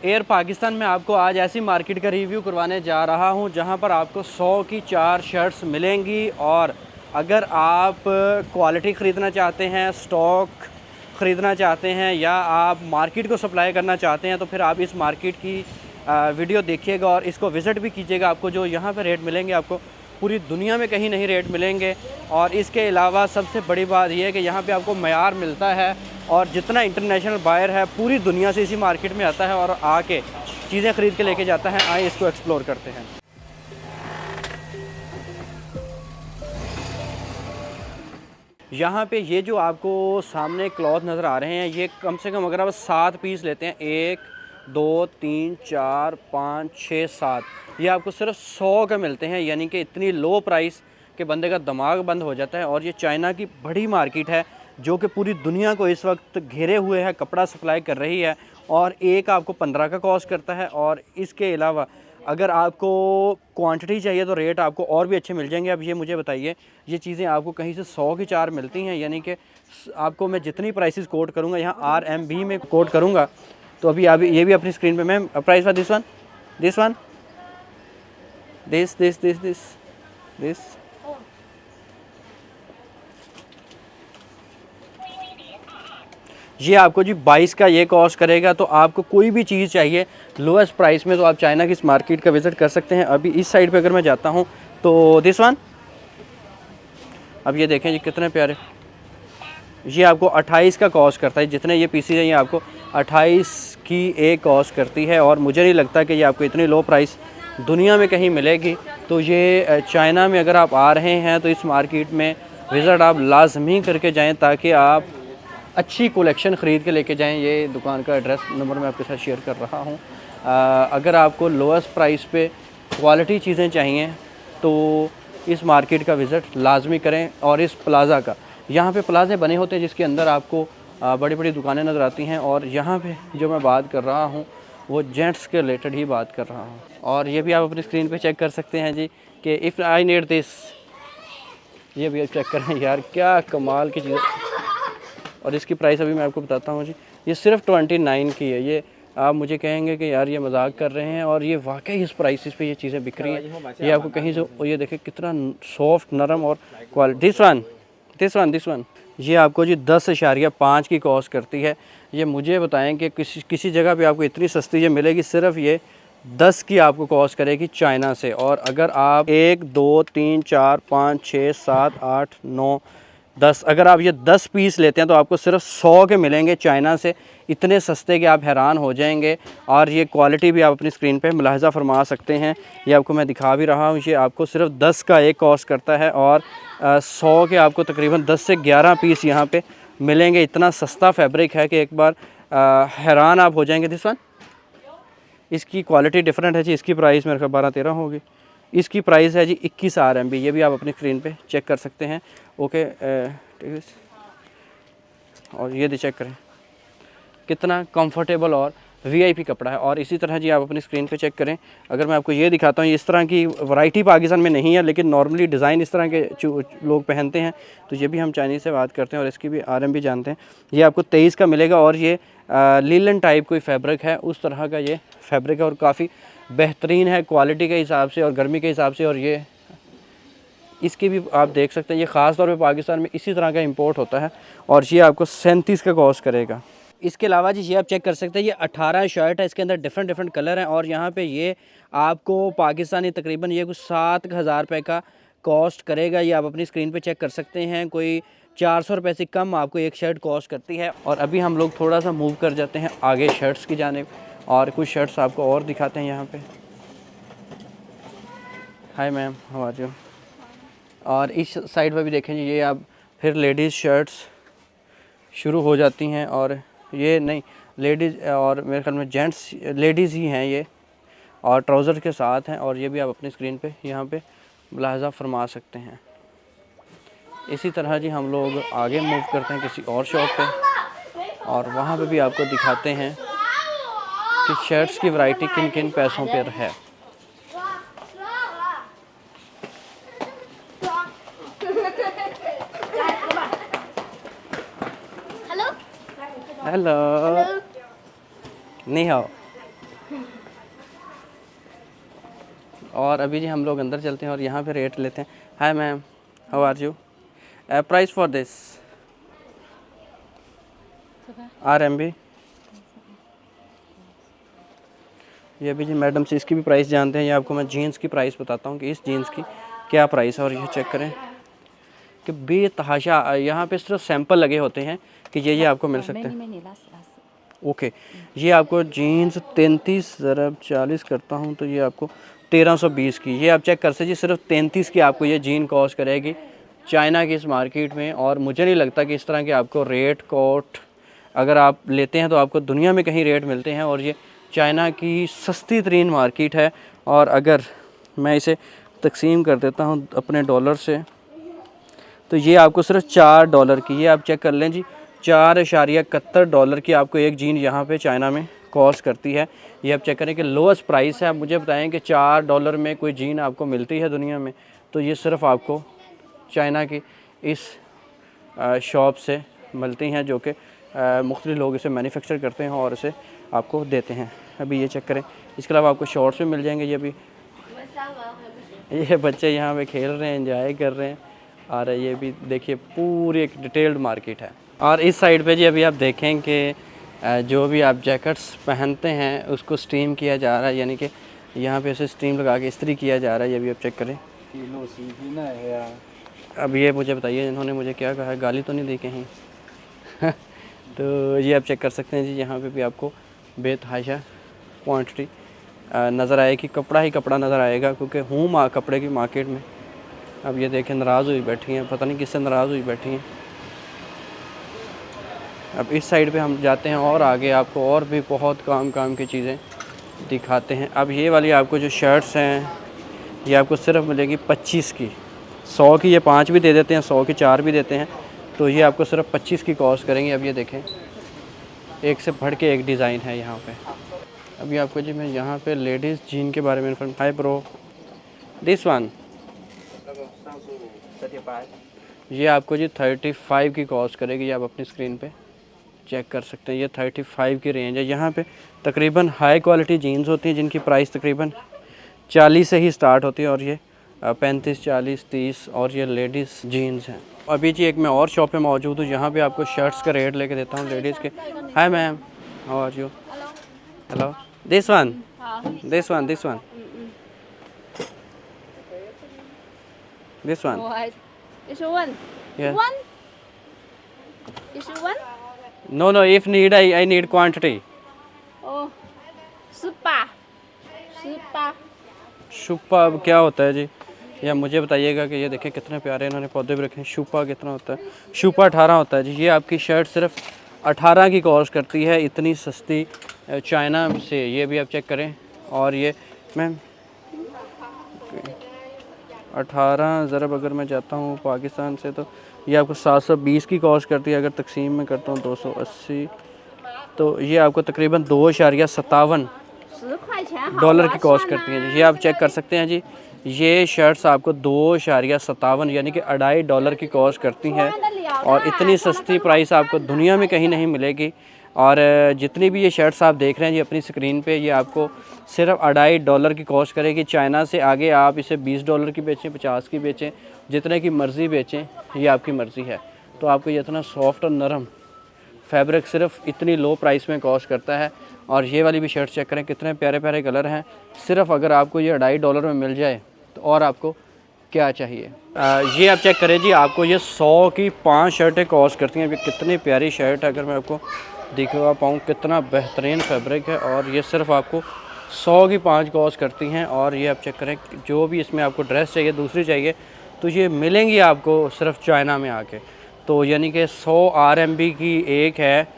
Air Pakistan में आपको आज ऐसी मार्केट का रिव्यू करवाने जा रहा हूं जहां पर आपको 100 की 4 शर्ट्स मिलेंगी। और अगर आप क्वालिटी ख़रीदना चाहते हैं, स्टॉक ख़रीदना चाहते हैं या आप मार्केट को सप्लाई करना चाहते हैं तो फिर आप इस मार्केट की वीडियो देखिएगा और इसको विज़िट भी कीजिएगा। आपको जो यहाँ पर रेट मिलेंगे आपको पूरी दुनिया में कहीं नहीं रेट मिलेंगे। और इसके अलावा सबसे बड़ी बात यह है कि यहाँ पे आपको मयार मिलता है और जितना इंटरनेशनल बायर है पूरी दुनिया से इसी मार्केट में आता है और आके चीज़ें ख़रीद के लेके जाता है। आए इसको एक्सप्लोर करते हैं। यहाँ पे ये जो आपको सामने क्लॉथ नज़र आ रहे हैं ये कम से कम अगर आप 7 पीस लेते हैं, 1 2 3 4 5 6 7, ये आपको सिर्फ 100 के मिलते हैं। यानी कि इतनी लो प्राइस के बंदे का दिमाग बंद हो जाता है। और ये चाइना की बड़ी मार्केट है जो कि पूरी दुनिया को इस वक्त घेरे हुए है, कपड़ा सप्लाई कर रही है। और एक आपको 15 का कॉस्ट करता है। और इसके अलावा अगर आपको क्वांटिटी चाहिए तो रेट आपको और भी अच्छे मिल जाएंगे। अब ये मुझे बताइए, ये चीज़ें आपको कहीं से 100 की 4 मिलती हैं। यानी कि आपको मैं जितनी प्राइसेस कोट करूँगा यहाँ RMB में कोट करूँगा तो अभी आप ये भी अपनी स्क्रीन पे ma'am price for this one, this one, this ये आपको जी 22 का ये कॉस्ट करेगा। तो आपको कोई भी चीज़ चाहिए लोएस्ट प्राइस में तो आप चाइना की इस मार्केट का विज़िट कर सकते हैं। अभी इस साइड पे अगर मैं जाता हूँ तो दिस वन, अब ये देखें जी कितने प्यारे, ये आपको 28 का कॉस्ट करता है। जितने ये पीसीज हैं ये आपको 28 की एक कॉस्ट करती है। और मुझे नहीं लगता कि ये आपको इतनी लो प्राइस दुनिया में कहीं मिलेगी। तो ये चाइना में अगर आप आ रहे हैं तो इस मार्केट में विज़िट आप लाजमी करके जाएँ ताकि आप अच्छी कलेक्शन ख़रीद के लेके जाएं। ये दुकान का एड्रेस नंबर मैं आपके साथ शेयर कर रहा हूं। अगर आपको लोएस्ट प्राइस पे क्वालिटी चीज़ें चाहिए तो इस मार्केट का विज़िट लाजमी करें। और इस प्लाज़ा का, यहाँ पे प्लाज़े बने होते हैं जिसके अंदर आपको बड़ी बड़ी दुकानें नज़र आती हैं। और यहाँ पे जो मैं बात कर रहा हूँ वो जेंट्स के रिलेटेड ही बात कर रहा हूँ। और ये भी आप अपनी स्क्रीन पर चेक कर सकते हैं जी कि इफ़ आई नीड दिस, ये भी आप चेक करें यार क्या कमाल की चीज़। और इसकी प्राइस अभी मैं आपको बताता हूँ जी, ये सिर्फ 29 की है। ये आप मुझे कहेंगे कि यार ये मजाक कर रहे हैं और ये वाकई इस प्राइस पे ये चीज़ें बिक रही हैं। ये आपको कहीं से, ये देखें कितना सॉफ्ट नरम और क्वालिटी। दिस वन ये आपको जी 10.5 की कॉस्ट करती है। ये मुझे बताएं कि किसी जगह पे आपको इतनी सस्ती ये मिलेगी, सिर्फ ये 10 की आपको कॉस्ट करेगी चाइना से। और अगर आप 1 2 3 4 5 6 7 8 9 10, अगर आप ये 10 पीस लेते हैं तो आपको सिर्फ 100 के मिलेंगे चाइना से। इतने सस्ते कि आप हैरान हो जाएंगे। और ये क्वालिटी भी आप अपनी स्क्रीन पे मुलाहिज़ा फरमा सकते हैं। ये आपको मैं दिखा भी रहा हूँ। ये आपको सिर्फ 10 का एक कॉस्ट करता है और 100 के आपको तकरीबन 10 से 11 पीस यहाँ पे मिलेंगे। इतना सस्ता फैब्रिक है कि एक बार हैरान आप हो जाएंगे। दिस वन, इसकी क्वालिटी डिफरेंट है जी। इसकी प्राइस मेरे ख्याल 12-13 होगी। इसकी प्राइस है जी 21 RMB। ये भी आप अपनी स्क्रीन पे चेक कर सकते हैं। ओके, और ये चेक करें कितना कंफर्टेबल और VIP कपड़ा है। और इसी तरह जी आप अपनी स्क्रीन पे चेक करें। अगर मैं आपको ये दिखाता हूँ, इस तरह की वैरायटी पाकिस्तान में नहीं है लेकिन नॉर्मली डिज़ाइन इस तरह के लोग पहनते हैं। तो ये भी हम चाइनीज़ से बात करते हैं और इसकी भी RMB जानते हैं। ये आपको 23 का मिलेगा। और ये लीलन टाइप कोई फैब्रिक है, उस तरह का ये फैब्रिक है और काफ़ी बेहतरीन है क्वालिटी के हिसाब से और गर्मी के हिसाब से। और ये इसकी भी आप देख सकते हैं, ये ख़ास तौर पे पाकिस्तान में इसी तरह का इंपोर्ट होता है। और ये आपको 37 का कॉस्ट करेगा। इसके अलावा जी ये आप चेक कर सकते हैं, ये 18 शर्ट है, इसके अंदर डिफरेंट कलर हैं। और यहाँ पे ये आपको पाकिस्तानी तकरीबन ये कुछ 7,000 रुपये का कॉस्ट करेगा। ये आप अपनी स्क्रीन पे चेक कर सकते हैं। कोई 400 रुपये से कम आपको एक शर्ट कॉस्ट करती है। और अभी हम लोग थोड़ा सा मूव कर जाते हैं आगे शर्ट्स की जानिब और कुछ शर्ट्स आपको और दिखाते हैं यहाँ पर। Hi ma'am, how are you. और इस साइड पर भी देखें जी, ये आप फिर लेडीज़ शर्ट्स शुरू हो जाती हैं। और ये नहीं लेडीज़, और मेरे ख्याल में जेंट्स लेडीज़ ही हैं ये, और ट्राउज़र के साथ हैं। और ये भी आप अपनी स्क्रीन पे यहाँ पे मुलाहिज़ा फरमा सकते हैं। इसी तरह जी हम लोग आगे मूव करते हैं किसी और शॉप पे और वहाँ पे भी आपको दिखाते हैं कि शर्ट्स की वैरायटी किन किन पैसों पर है। हेलो, नहीं हो और अभी जी हम लोग अंदर चलते हैं और यहाँ पे रेट लेते हैं। Hi ma'am, how are you? Price for this RMB। ये भी जी मैडम से इसकी भी प्राइस जानते हैं। ये आपको मैं जीन्स की प्राइस बताता हूँ कि इस जीन्स की क्या प्राइस है। और ये चेक करें कि बेतहाशा यहाँ पे सिर्फ सैंपल लगे होते हैं कि ये आपको मिल सकते हैं। ओके, ये आपको जीन्स 33 ज़रा 40 करता हूँ तो ये आपको 1320 की, ये आप चेक कर सकते जी, सिर्फ 33 की आपको ये जीन कॉस्ट करेगी चाइना की इस मार्केट में। और मुझे नहीं लगता कि इस तरह के आपको रेट कोट अगर आप लेते हैं तो आपको दुनिया में कहीं रेट मिलते हैं। और ये चाइना की सस्ती तरीन मार्केट है। और अगर मैं इसे तकसीम कर देता हूँ अपने डॉलर से तो ये आपको सिर्फ $4 की, ये आप चेक कर लें जी, $4.71 की आपको एक जीन यहाँ पे चाइना में कॉस्ट करती है। ये आप चेक करें कि लोएस्ट प्राइस है। आप मुझे बताएं कि $4 में कोई जीन आपको मिलती है दुनिया में? तो ये सिर्फ आपको चाइना की इस शॉप से मिलती हैं, जो कि मुख्तलिफ लोग इसे मैन्युफैक्चर करते हैं और इसे आपको देते हैं। अभी ये चेक करें, इसके अलावा आपको शॉर्ट्स भी मिल जाएंगे। ये अभी ये बच्चे यहाँ पे खेल रहे हैं, एंजॉय कर रहे हैं। और ये भी देखिए पूरी एक डिटेल्ड मार्केट है। और इस साइड पे जी अभी आप देखें कि जो भी आप जैकेट्स पहनते हैं उसको स्टीम किया जा रहा है, यानी कि यहाँ पे इसे स्टीम लगा के इस्त्री किया जा रहा है। ये भी आप चेक करें। अब ये मुझे बताइए इन्होंने मुझे क्या कहा है, गाली तो नहीं दी कहीं? तो ये आप चेक कर सकते हैं जी, यहाँ पे भी आपको बेतहाशा क्वांटिटी नज़र आएगी, कपड़ा ही कपड़ा नज़र आएगा, क्योंकि हूँ कपड़े की मार्केट में। अब ये देखें नाराज़ हुई बैठी हैं, पता नहीं किससे नाराज़ हुई बैठी हैं। अब इस साइड पे हम जाते हैं और आगे आपको और भी बहुत काम की चीज़ें दिखाते हैं। अब ये वाली आपको जो शर्ट्स हैं ये आपको सिर्फ मिलेगी 25 की, 100 की ये 5 भी दे देते हैं, 100 की 4 भी देते हैं। तो ये आपको सिर्फ 25 की कॉस्ट करेंगे। अब ये देखें एक से बढ़ के एक डिज़ाइन है यहाँ पे। अभी आपको जी मैं यहाँ पे लेडीज़ जीन के बारे में inform. Hi bro, this one ये आपको जी 35 की कॉस्ट करेगी। ये आप अपनी स्क्रीन पे चेक कर सकते हैं, ये 35 की रेंज है। यहाँ पे तकरीबन हाई क्वालिटी जीन्स होती हैं जिनकी प्राइस तकरीबन 40 से ही स्टार्ट होती है, और ये 35, 40, 30 और ये लेडीज़ जीन्स हैं। अभी जी एक मैं और शॉप पे मौजूद हूँ, यहाँ पे आपको शर्ट्स का रेट लेके देता हूँ लेडीज़ के। Hi ma'am, how are you? Hello, this one this one this one this one Is you one? Yeah. One? Is you one? No, if need I need quantity. Oh, super. Super. शुपा अब क्या होता है जी, या मुझे बताइएगा कि ये देखें कितने प्यारे इन्होंने पौधे भी रखे हैं। शुपा कितना होता है? शुपा 18 होता है जी। ये आपकी शर्ट सिर्फ 18 की कॉस्ट करती है, इतनी सस्ती चाइना से। ये भी आप चेक करें। और ये मैम 18 ज़रब अगर मैं जाता हूँ पाकिस्तान से तो ये आपको 720 की कॉस्ट करती है। अगर तकसीम में करता हूँ 280 तो ये आपको तकरीबन $2.57 की कॉस्ट करती हैं जी। ये आप चेक कर सकते हैं जी, ये शर्ट्स आपको $2.57 यानी कि $2.50 की कॉस्ट करती हैं। और इतनी सस्ती प्राइस आपको दुनिया में कहीं नहीं मिलेगी। और जितनी भी ये शर्ट्स आप देख रहे हैं जी अपनी स्क्रीन पे, ये आपको सिर्फ $2.50 की कॉस्ट करेगी। चाइना से आगे आप इसे $20 की बेचें, 50 की बेचें, जितने की मर्ज़ी बेचें, ये आपकी मर्ज़ी है। तो आपको ये इतना सॉफ्ट और नरम फैब्रिक सिर्फ इतनी लो प्राइस में कॉस्ट करता है। और ये वाली भी शर्ट चेक करें, कितने प्यारे प्यारे कलर हैं। सिर्फ अगर आपको ये $2.50 में मिल जाए तो और आपको क्या चाहिए। ये आप चेक करें जी, आपको ये 100 की 5 शर्टें कॉस्ट करती हैं। ये कितनी प्यारी शर्ट है, अगर मैं आपको दिखवा पाऊँ कितना बेहतरीन फैब्रिक है। और ये सिर्फ आपको 100 की 5 कॉस्ट करती हैं। और ये आप चेक करें, जो भी इसमें आपको ड्रेस चाहिए, दूसरी चाहिए, तो ये मिलेंगी आपको सिर्फ चाइना में आके। तो यानी कि 100 RMB की एक है,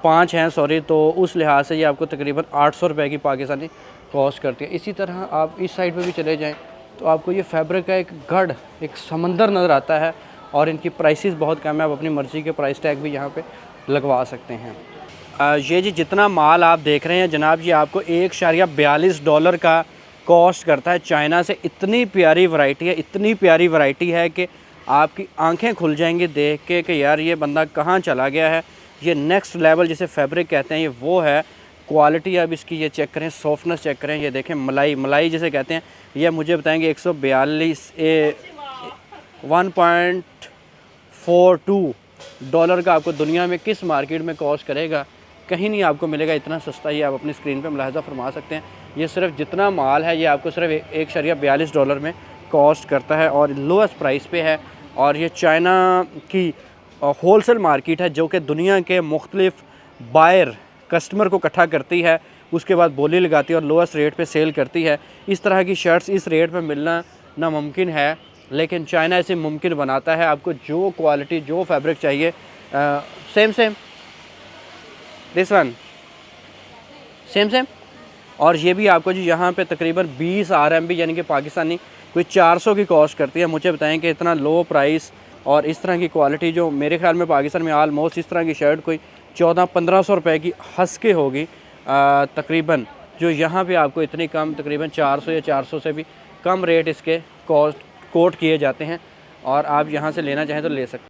5 हैं सॉरी, तो उस लिहाज से ये आपको तकरीबन 800 रुपये की पाकिस्तानी कॉस्ट करती है। इसी तरह आप इस साइड पे भी चले जाएं तो आपको ये फैब्रिक का एक गढ़, एक समंदर नज़र आता है। और इनकी प्राइसेस बहुत कम है, आप अपनी मर्ज़ी के प्राइस टैग भी यहाँ पे लगवा सकते हैं। ये जी जितना माल आप देख रहे हैं जनाब, ये आपको $1.42 का कॉस्ट करता है चाइना से। इतनी प्यारी वैरायटी है, इतनी प्यारी वैरायटी है कि आपकी आंखें खुल जाएंगी देख के कि यार ये बंदा कहाँ चला गया है। ये नेक्स्ट लेवल जिसे फैब्रिक कहते हैं, ये वो है। क्वालिटी आप इसकी ये चेक करें, सॉफ्टनेस चेक करें, ये देखें मलाई, मलाई जिसे कहते हैं। ये मुझे बताएंगे 1.42 डॉलर का आपको दुनिया में किस मार्केट में कॉस्ट करेगा, कहीं नहीं आपको मिलेगा इतना सस्ता। ये आप अपनी स्क्रीन पे मुलाहिज़ा फरमा सकते हैं। ये सिर्फ जितना माल है ये आपको सिर्फ 1.42 डॉलर में कॉस्ट करता है और लोएस्ट प्राइस पे है। और ये चाइना की होलसेल मार्केट है जो कि दुनिया के मुख्तलिफ बायर कस्टमर को इकट्ठा करती है, उसके बाद बोली लगाती है और लोएस्ट रेट पे सेल करती है। इस तरह की शर्ट्स इस रेट पे मिलना नामुमकिन है, लेकिन चाइना इसे मुमकिन बनाता है। आपको जो क्वालिटी, जो फैब्रिक चाहिए, सेम दिस वन सेम। और ये भी आपको जी यहाँ पे तकरीबन 20 RMB यानी कि पाकिस्तानी कोई 400 की कॉस्ट करती है। मुझे बताएं कि इतना लो प्राइस और इस तरह की क्वालिटी जो मेरे ख्याल में पाकिस्तान में आलमोस्ट इस तरह की शर्ट कोई 1400-1500 रुपए की हंस के होगी तकरीबन, जो यहाँ पे आपको इतनी कम तकरीबन 400 या 400 से भी कम रेट इसके कोट किए जाते हैं और आप यहाँ से लेना चाहें तो ले सकते हैं।